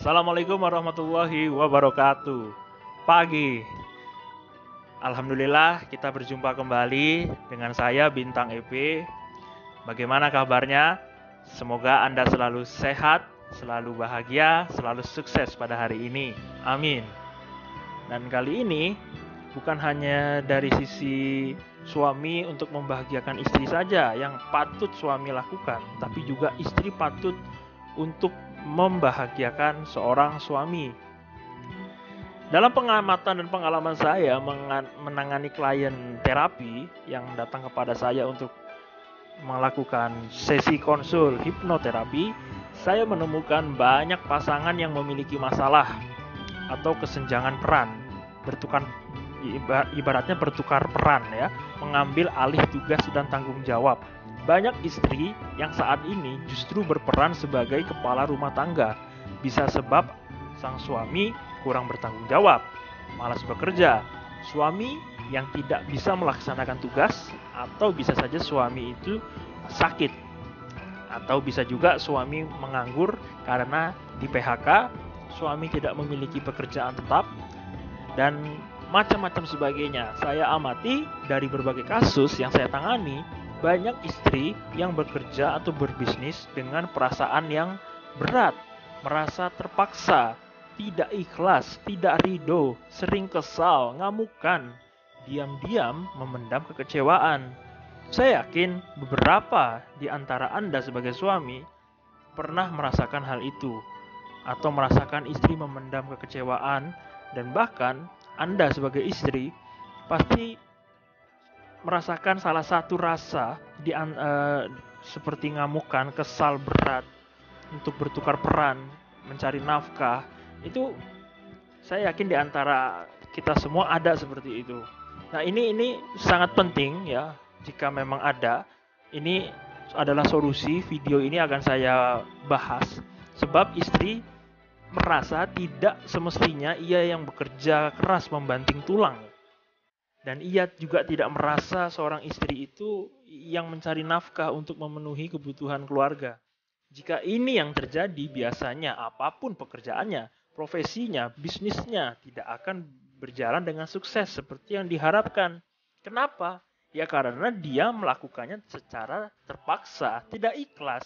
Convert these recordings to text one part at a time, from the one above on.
Assalamualaikum warahmatullahi wabarakatuh. Pagi. Alhamdulillah kita berjumpa kembali dengan saya Bintang EP. Bagaimana kabarnya? Semoga Anda selalu sehat, selalu bahagia, selalu sukses pada hari ini. Amin. Dan kali ini bukan hanya dari sisi suami untuk membahagiakan istri saja yang patut suami lakukan, tapi juga istri patut untuk membahagiakan seorang suami. Dalam pengamatan dan pengalaman saya menangani klien terapi yang datang kepada saya untuk melakukan sesi konsul hipnoterapi, saya menemukan banyak pasangan yang memiliki masalah atau kesenjangan peran, ibaratnya bertukar peran ya, mengambil alih tugas dan tanggung jawab. Banyak istri yang saat ini justru berperan sebagai kepala rumah tangga. Bisa sebab sang suami kurang bertanggung jawab, malas bekerja, suami yang tidak bisa melaksanakan tugas, atau bisa saja suami itu sakit, atau bisa juga suami menganggur karena di PHK, suami tidak memiliki pekerjaan tetap, dan macam-macam sebagainya. Saya amati dari berbagai kasus yang saya tangani, banyak istri yang bekerja atau berbisnis dengan perasaan yang berat, merasa terpaksa, tidak ikhlas, tidak ridho, sering kesal, ngamukan, diam-diam memendam kekecewaan. Saya yakin beberapa di antara Anda sebagai suami pernah merasakan hal itu, atau merasakan istri memendam kekecewaan, dan bahkan Anda sebagai istri pasti merasakan salah satu rasa seperti ngamukan, kesal berat untuk bertukar peran, mencari nafkah. Itu saya yakin di antara kita semua ada seperti itu. Nah, ini sangat penting ya, jika memang ada. Ini adalah solusi, video ini akan saya bahas. Sebab istri merasa tidak semestinya ia yang bekerja keras membanting tulang. Dan ia juga tidak merasa seorang istri itu yang mencari nafkah untuk memenuhi kebutuhan keluarga. Jika ini yang terjadi, biasanya apapun pekerjaannya, profesinya, bisnisnya tidak akan berjalan dengan sukses seperti yang diharapkan. Kenapa? Ya karena dia melakukannya secara terpaksa, tidak ikhlas.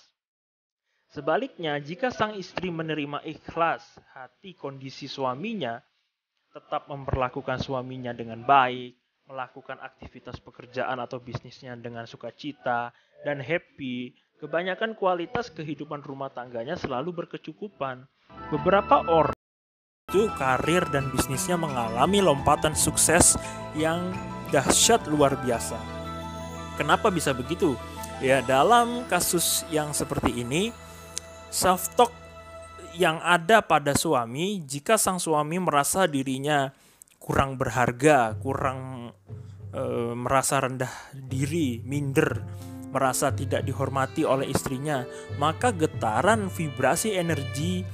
Sebaliknya, jika sang istri menerima ikhlas hati kondisi suaminya, tetap memperlakukan suaminya dengan baik, melakukan aktivitas pekerjaan atau bisnisnya dengan sukacita dan happy, kebanyakan kualitas kehidupan rumah tangganya selalu berkecukupan. Beberapa orang itu karir dan bisnisnya mengalami lompatan sukses yang dahsyat luar biasa. Kenapa bisa begitu? Ya, dalam kasus yang seperti ini, self-talk yang ada pada suami, jika sang suami merasa dirinya kurang berharga, kurang merasa rendah diri, minder, merasa tidak dihormati oleh istrinya, maka getaran vibrasi energi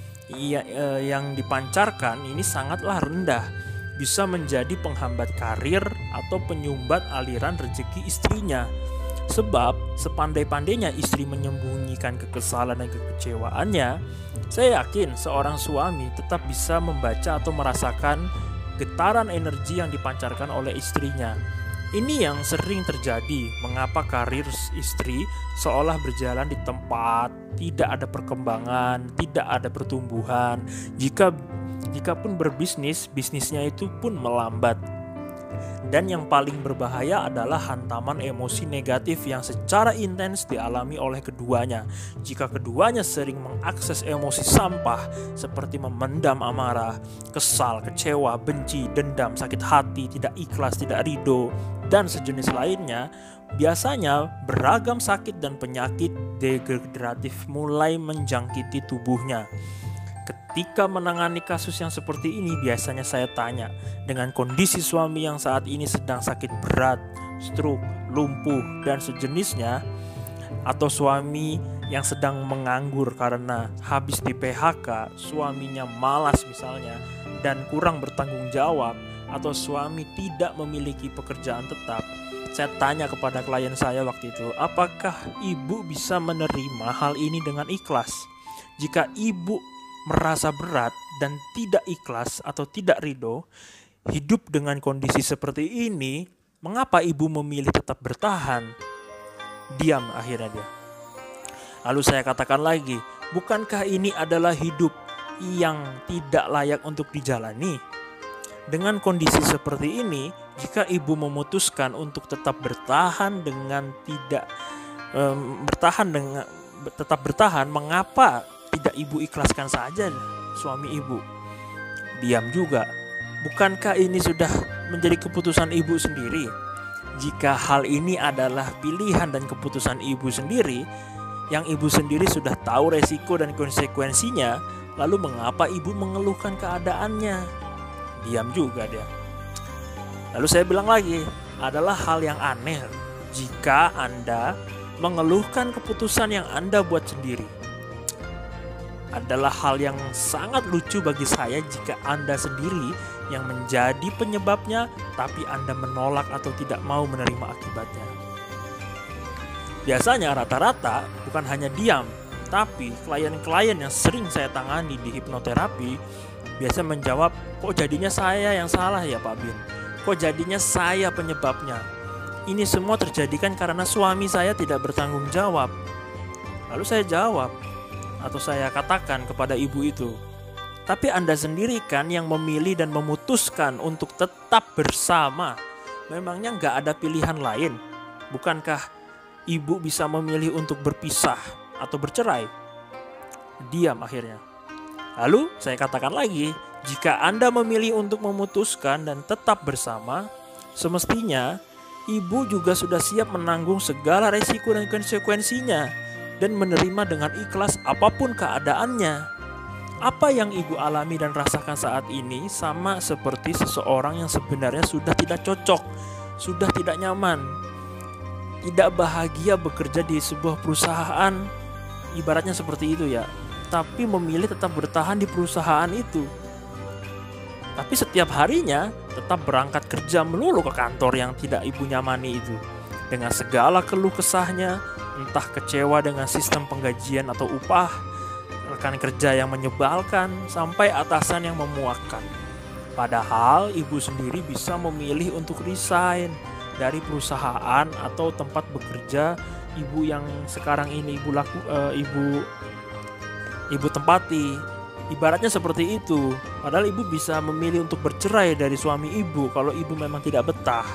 yang dipancarkan ini sangatlah rendah, bisa menjadi penghambat karir atau penyumbat aliran rezeki istrinya. Sebab sepandai-pandainya istri menyembunyikan kekesalan dan kekecewaannya, saya yakin seorang suami tetap bisa membaca atau merasakan getaran energi yang dipancarkan oleh istrinya. Ini yang sering terjadi, mengapa karir istri seolah berjalan di tempat, tidak ada perkembangan, tidak ada pertumbuhan. Jika pun berbisnis, bisnisnya itu pun melambat. Dan yang paling berbahaya adalah hantaman emosi negatif yang secara intens dialami oleh keduanya. Jika keduanya sering mengakses emosi sampah seperti memendam amarah, kesal, kecewa, benci, dendam, sakit hati, tidak ikhlas, tidak ridho, dan sejenis lainnya, biasanya beragam sakit dan penyakit degeneratif mulai menjangkiti tubuhnya. Ketika menangani kasus yang seperti ini, biasanya saya tanya, dengan kondisi suami yang saat ini sedang sakit berat, stroke, lumpuh, dan sejenisnya, atau suami yang sedang menganggur karena habis di PHK, suaminya malas misalnya, dan kurang bertanggung jawab, atau suami tidak memiliki pekerjaan tetap, saya tanya kepada klien saya waktu itu, apakah ibu bisa menerima hal ini dengan ikhlas? Jika ibu merasa berat dan tidak ikhlas atau tidak ridho hidup dengan kondisi seperti ini, mengapa ibu memilih tetap bertahan? Diam akhirnya dia. Lalu saya katakan lagi, bukankah ini adalah hidup yang tidak layak untuk dijalani? Dengan kondisi seperti ini, jika ibu memutuskan untuk tetap bertahan dengan tetap bertahan, mengapa tidak ibu ikhlaskan saja suami ibu? Diam juga. Bukankah ini sudah menjadi keputusan ibu sendiri? Jika hal ini adalah pilihan dan keputusan ibu sendiri, yang ibu sendiri sudah tahu resiko dan konsekuensinya, lalu mengapa ibu mengeluhkan keadaannya? Diam juga dia. Lalu saya bilang lagi, adalah hal yang aneh jika Anda mengeluhkan keputusan yang Anda buat sendiri. Adalah hal yang sangat lucu bagi saya jika Anda sendiri yang menjadi penyebabnya, tapi Anda menolak atau tidak mau menerima akibatnya. Biasanya rata-rata bukan hanya diam, tapi klien-klien yang sering saya tangani di hipnoterapi biasa menjawab, kok jadinya saya yang salah ya Pak Bin? Kok jadinya saya penyebabnya? Ini semua terjadi kan karena suami saya tidak bertanggung jawab. Lalu saya jawab, atau saya katakan kepada ibu itu, tapi Anda sendiri kan yang memilih dan memutuskan untuk tetap bersama. Memangnya nggak ada pilihan lain? Bukankah ibu bisa memilih untuk berpisah atau bercerai? Diam akhirnya. Lalu saya katakan lagi, jika Anda memilih untuk memutuskan dan tetap bersama, semestinya ibu juga sudah siap menanggung segala resiko dan konsekuensinya dan menerima dengan ikhlas apapun keadaannya. Apa yang ibu alami dan rasakan saat ini sama seperti seseorang yang sebenarnya sudah tidak cocok, sudah tidak nyaman, tidak bahagia bekerja di sebuah perusahaan, ibaratnya seperti itu ya, tapi memilih tetap bertahan di perusahaan itu. Tapi setiap harinya tetap berangkat kerja melulu ke kantor yang tidak ibu nyamani itu, dengan segala keluh kesahnya, entah kecewa dengan sistem penggajian atau upah, rekan kerja yang menyebalkan, sampai atasan yang memuakkan. Padahal ibu sendiri bisa memilih untuk resign dari perusahaan atau tempat bekerja ibu yang sekarang ini ibu tempati. Ibaratnya seperti itu. Padahal ibu bisa memilih untuk bercerai dari suami ibu kalau ibu memang tidak betah.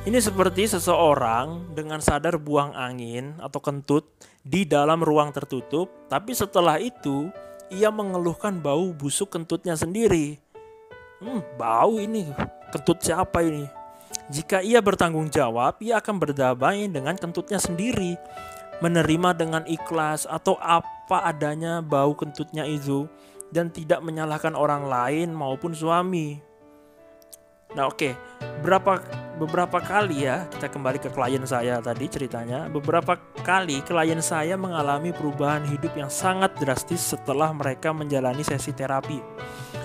Ini seperti seseorang dengan sadar buang angin atau kentut di dalam ruang tertutup, tapi setelah itu ia mengeluhkan bau busuk kentutnya sendiri. Bau ini, kentut siapa ini? Jika ia bertanggung jawab, ia akan berdamai dengan kentutnya sendiri, menerima dengan ikhlas atau apa adanya bau kentutnya itu, dan tidak menyalahkan orang lain maupun suami. Nah oke, beberapa kali ya, kita kembali ke klien saya tadi ceritanya. Beberapa kali klien saya mengalami perubahan hidup yang sangat drastis setelah mereka menjalani sesi terapi.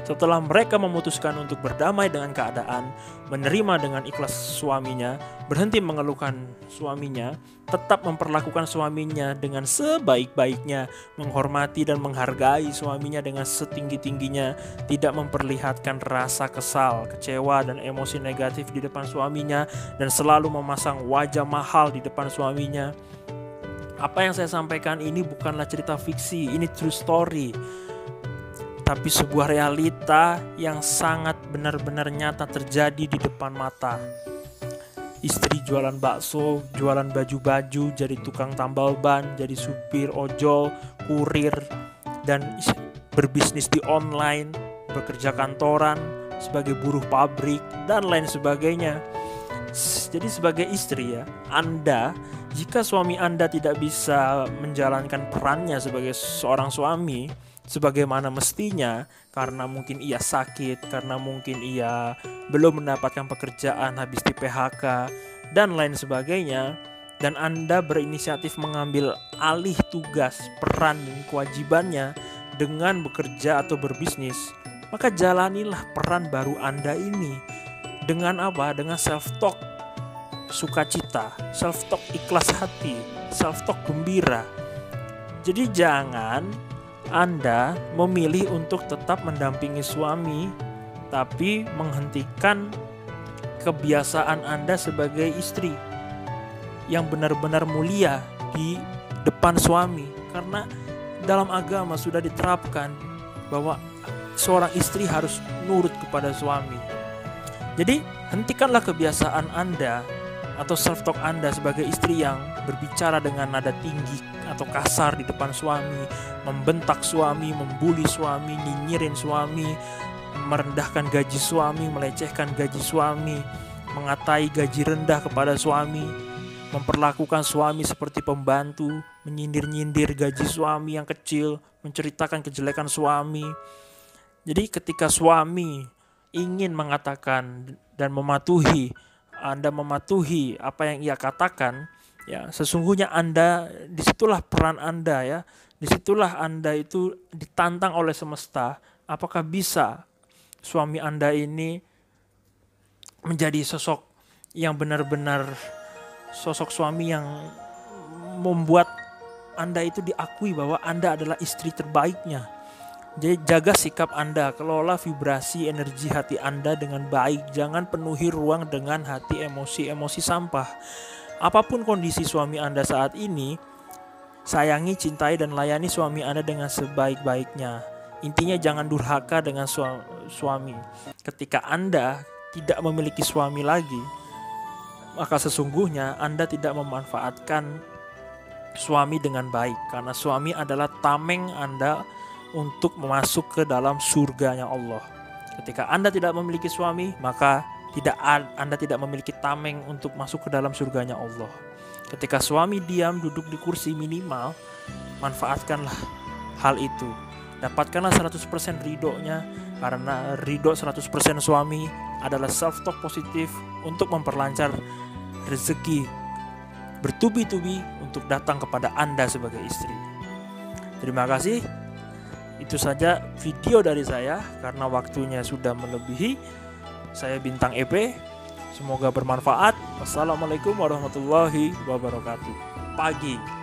Setelah mereka memutuskan untuk berdamai dengan keadaan, menerima dengan ikhlas suaminya, berhenti mengeluhkan suaminya, tetap memperlakukan suaminya dengan sebaik-baiknya, menghormati dan menghargai suaminya dengan setinggi-tingginya, tidak memperlihatkan rasa kesal, kecewa, dan emosi negatif di depan suaminya, dan selalu memasang wajah mahal di depan suaminya. Apa yang saya sampaikan ini bukanlah cerita fiksi, ini true story, tapi sebuah realita yang sangat benar-benar nyata terjadi di depan mata. Istri jualan bakso, jualan baju-baju, jadi tukang tambal ban, jadi supir ojol, kurir, dan berbisnis di online, bekerja kantoran, sebagai buruh pabrik, dan lain sebagainya. Jadi sebagai istri ya, Anda, jika suami Anda tidak bisa menjalankan perannya sebagai seorang suami sebagaimana mestinya, karena mungkin ia sakit, karena mungkin ia belum mendapatkan pekerjaan habis di PHK, dan lain sebagainya, dan Anda berinisiatif mengambil alih tugas, peran, dan kewajibannya dengan bekerja atau berbisnis, maka jalanilah peran baru Anda ini. Dengan apa? Dengan self-talk sukacita, self-talk ikhlas hati, self-talk gembira. Jadi jangan Anda memilih untuk tetap mendampingi suami, tapi menghentikan kebiasaan Anda sebagai istri yang benar-benar mulia di depan suami. Karena dalam agama sudah diterapkan bahwa seorang istri harus nurut kepada suami. Jadi hentikanlah kebiasaan Anda atau self-talk Anda sebagai istri yang berbicara dengan nada tinggi atau kasar di depan suami, membentak suami, membuli suami, nyinyirin suami, merendahkan gaji suami, melecehkan gaji suami, mengatai gaji rendah kepada suami, memperlakukan suami seperti pembantu, menyindir-nyindir gaji suami yang kecil, menceritakan kejelekan suami. Jadi ketika suami ingin mengatakan dan Anda mematuhi apa yang ia katakan, ya sesungguhnya Anda, disitulah peran Anda ya, disitulah Anda itu ditantang oleh semesta. Apakah bisa suami Anda ini menjadi sosok yang benar-benar sosok suami yang membuat Anda itu diakui bahwa Anda adalah istri terbaiknya. Jadi jaga sikap Anda, kelola vibrasi energi hati Anda dengan baik. Jangan penuhi ruang dengan hati emosi-emosi sampah. Apapun kondisi suami Anda saat ini, sayangi, cintai, dan layani suami Anda dengan sebaik-baiknya. Intinya jangan durhaka dengan suami. Ketika Anda tidak memiliki suami lagi, maka sesungguhnya Anda tidak memanfaatkan suami dengan baik. Karena suami adalah tameng Anda untuk masuk ke dalam surganya Allah. Ketika Anda tidak memiliki suami, maka Anda tidak memiliki tameng untuk masuk ke dalam surganya Allah. Ketika suami diam duduk di kursi minimal, manfaatkanlah hal itu. Dapatkanlah 100% ridhonya, karena ridho 100% suami adalah self-talk positif untuk memperlancar rezeki bertubi-tubi untuk datang kepada Anda sebagai istri. Terima kasih. Itu saja video dari saya karena waktunya sudah melebihi. Saya Bintang EP. Semoga bermanfaat. Wassalamualaikum warahmatullahi wabarakatuh. Pagi.